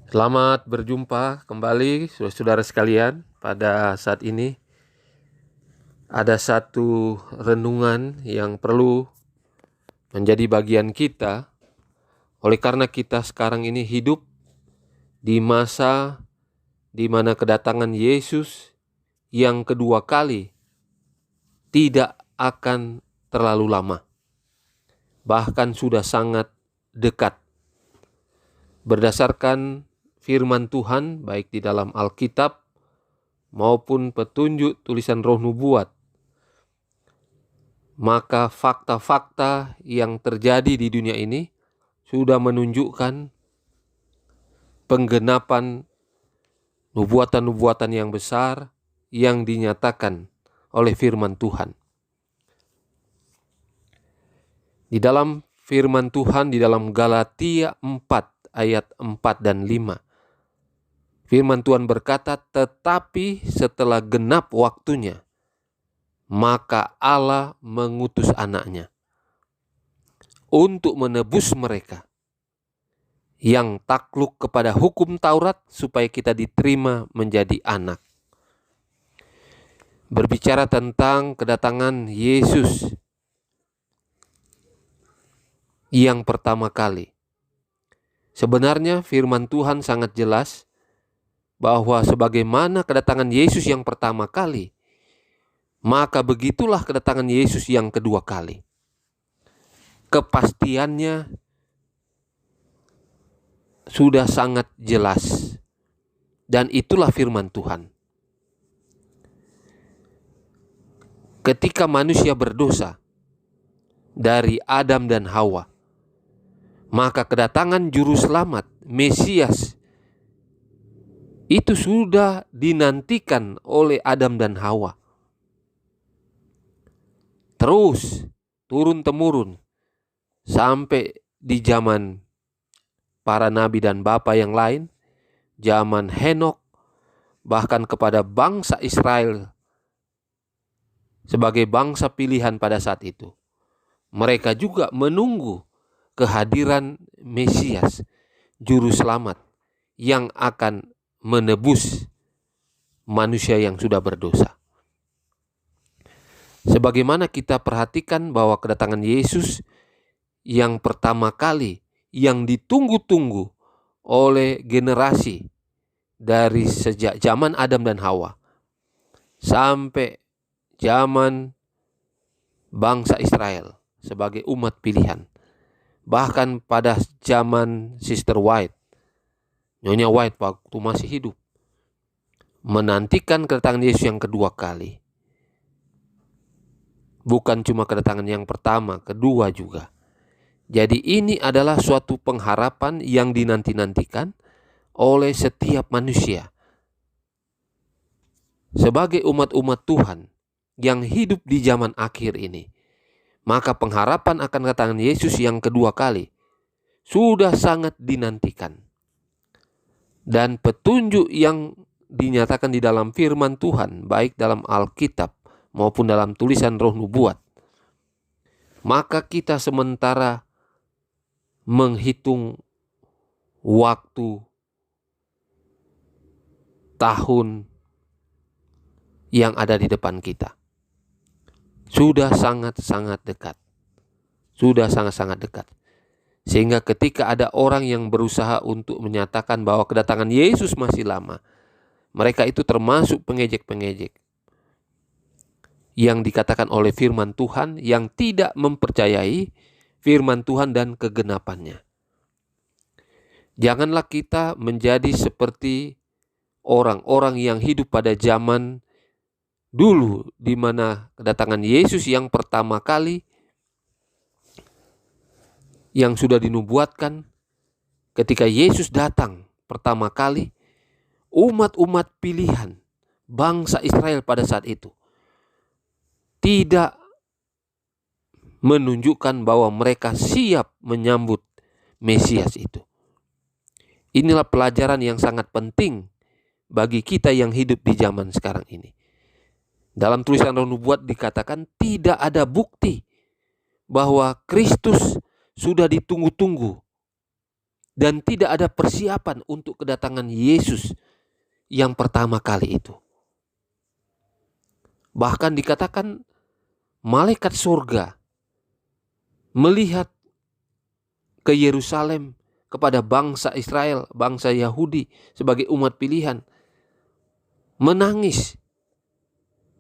Selamat berjumpa kembali saudara-saudara sekalian. Pada saat ini ada satu renungan yang perlu menjadi bagian kita, oleh karena kita sekarang ini hidup di masa di mana kedatangan Yesus yang kedua kali tidak akan terlalu lama, bahkan sudah sangat dekat. Berdasarkan firman Tuhan baik di dalam Alkitab maupun petunjuk tulisan Roh Nubuat, maka fakta-fakta yang terjadi di dunia ini sudah menunjukkan penggenapan nubuatan-nubuatan yang besar yang dinyatakan oleh firman Tuhan. Di dalam firman Tuhan di dalam Galatia 4 ayat 4 dan 5. Firman Tuhan berkata, tetapi setelah genap waktunya, maka Allah mengutus anaknya untuk menebus mereka yang takluk kepada hukum Taurat supaya kita diterima menjadi anak. Berbicara tentang kedatangan Yesus yang pertama kali. Sebenarnya firman Tuhan sangat jelas bahwa sebagaimana kedatangan Yesus yang pertama kali, maka begitulah kedatangan Yesus yang kedua kali. Kepastiannya sudah sangat jelas, dan itulah firman Tuhan. Ketika manusia berdosa dari Adam dan Hawa, maka kedatangan juru selamat Mesias itu sudah dinantikan oleh Adam dan Hawa. Terus turun-temurun sampai di zaman para nabi dan bapa yang lain, zaman Henokh, bahkan kepada bangsa Israel sebagai bangsa pilihan pada saat itu. Mereka juga menunggu kehadiran Mesias, juru selamat yang akan menebus manusia yang sudah berdosa. Sebagaimana kita perhatikan bahwa kedatangan Yesus yang pertama kali, yang ditunggu-tunggu oleh generasi dari sejak zaman Adam dan Hawa sampai zaman bangsa Israel sebagai umat pilihan. Bahkan pada zaman Sister White, Nyonya White waktu masih hidup, menantikan kedatangan Yesus yang kedua kali. Bukan cuma kedatangan yang pertama, kedua juga. Jadi ini adalah suatu pengharapan yang dinanti-nantikan oleh setiap manusia. Sebagai umat-umat Tuhan yang hidup di zaman akhir ini, maka pengharapan akan kedatangan Yesus yang kedua kali sudah sangat dinantikan. Dan petunjuk yang dinyatakan di dalam firman Tuhan, baik dalam Alkitab maupun dalam tulisan Roh Nubuat, maka kita sementara menghitung waktu, tahun yang ada di depan kita. Sudah sangat-sangat dekat. Sudah sangat-sangat dekat. Sehingga ketika ada orang yang berusaha untuk menyatakan bahwa kedatangan Yesus masih lama, mereka itu termasuk pengejek-pengejek yang dikatakan oleh firman Tuhan yang tidak mempercayai firman Tuhan dan kegenapannya. Janganlah kita menjadi seperti orang-orang yang hidup pada zaman dulu, di mana kedatangan Yesus yang pertama kali yang sudah dinubuatkan, ketika Yesus datang pertama kali, umat-umat pilihan bangsa Israel pada saat itu tidak menunjukkan bahwa mereka siap menyambut Mesias itu. Inilah pelajaran yang sangat penting bagi kita yang hidup di zaman sekarang ini. Dalam tulisan Roh Nubuat dikatakan tidak ada bukti bahwa Kristus sudah ditunggu-tunggu dan tidak ada persiapan untuk kedatangan Yesus yang pertama kali itu. Bahkan dikatakan malaikat surga melihat ke Yerusalem, kepada bangsa Israel, bangsa Yahudi sebagai umat pilihan, menangis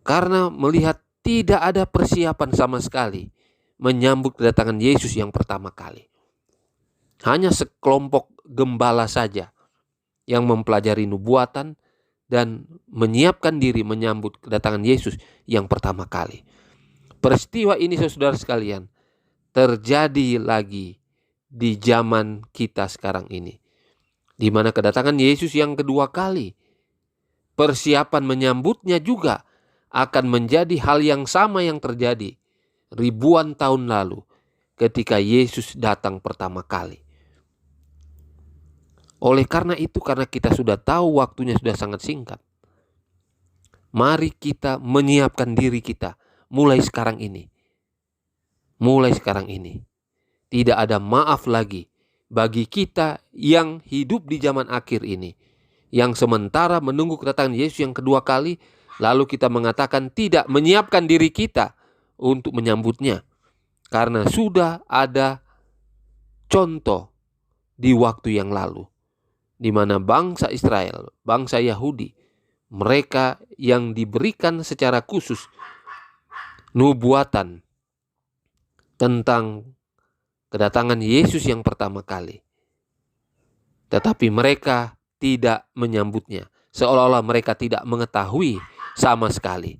karena melihat tidak ada persiapan sama sekali menyambut kedatangan Yesus yang pertama kali. Hanya sekelompok gembala saja yang mempelajari nubuatan dan menyiapkan diri menyambut kedatangan Yesus yang pertama kali. Peristiwa ini, saudara sekalian, terjadi lagi di zaman kita sekarang ini, di mana kedatangan Yesus yang kedua kali, persiapan menyambutnya juga akan menjadi hal yang sama yang terjadi ribuan tahun lalu ketika Yesus datang pertama kali. Oleh karena itu, karena kita sudah tahu waktunya sudah sangat singkat, mari kita menyiapkan diri kita mulai sekarang ini. Mulai sekarang ini. Tidak ada maaf lagi bagi kita yang hidup di zaman akhir ini, yang sementara menunggu kedatangan Yesus yang kedua kali, lalu kita mengatakan tidak menyiapkan diri kita untuk menyambutnya. Karena sudah ada contoh di waktu yang lalu, di mana bangsa Israel, bangsa Yahudi, mereka yang diberikan secara khusus nubuatan tentang kedatangan Yesus yang pertama kali, tetapi mereka tidak menyambutnya, seolah-olah mereka tidak mengetahui sama sekali.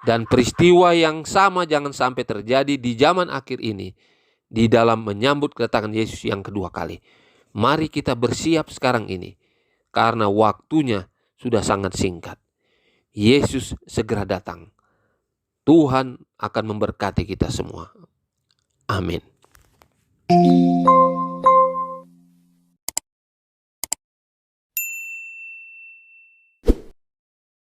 Dan peristiwa yang sama jangan sampai terjadi di zaman akhir ini, di dalam menyambut kedatangan Yesus yang kedua kali. Mari kita bersiap sekarang ini, karena waktunya sudah sangat singkat. Yesus segera datang. Tuhan akan memberkati kita semua. Amin.